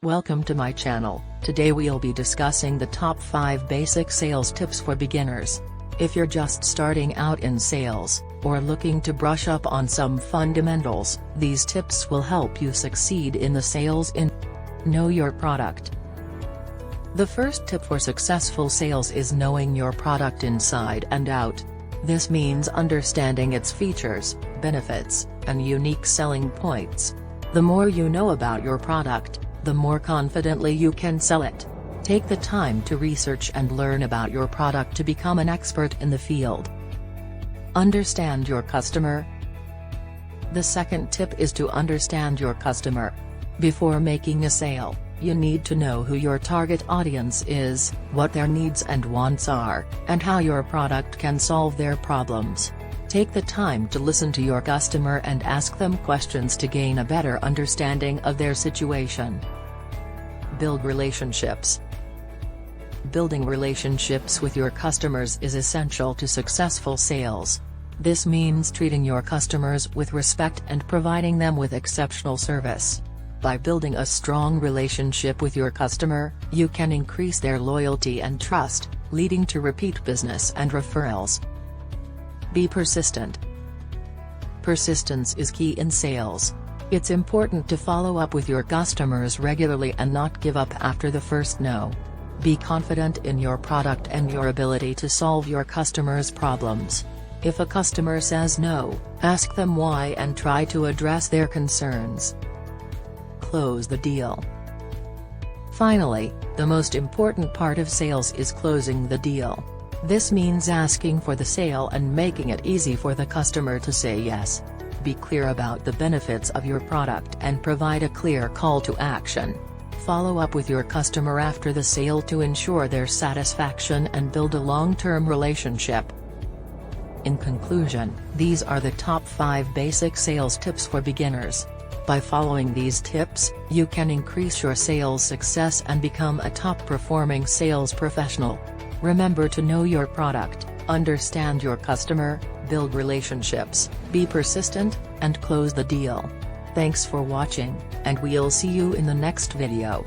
Welcome to my channel. Today we'll be discussing the top 5 basic sales tips for beginners. If you're just starting out in sales, or looking to brush up on some fundamentals, these tips will help you succeed in the sales in Know your product. The first tip for successful sales is knowing your product inside and out. This means understanding its features, benefits, and unique selling points. The more you know about your product, the more confidently you can sell it. Take the time to research and learn about your product to become an expert in the field. Understand your customer. The second tip is to understand your customer. Before making a sale, you need to know who your target audience is, what their needs and wants are, and how your product can solve their problems. Take the time to listen to your customer and ask them questions to gain a better understanding of their situation. Build relationships. Building relationships with your customers is essential to successful sales. This means treating your customers with respect and providing them with exceptional service. By building a strong relationship with your customer, you can increase their loyalty and trust, leading to repeat business and referrals. Be persistent. Persistence is key in sales. It's important to follow up with your customers regularly and not give up after the first no. Be confident in your product and your ability to solve your customers' problems. If a customer says no, ask them why and try to address their concerns. Close the deal. Finally, the most important part of sales is closing the deal. This means asking for the sale and making it easy for the customer to say yes. Be clear about the benefits of your product and provide a clear call to action. Follow up with your customer after the sale to ensure their satisfaction and build a long-term relationship. In conclusion, these are the top 5 basic sales tips for beginners. By following these tips, you can increase your sales success and become a top-performing sales professional. Remember to know your product, understand your customer, build relationships, be persistent, and close the deal. Thanks for watching, and we'll see you in the next video.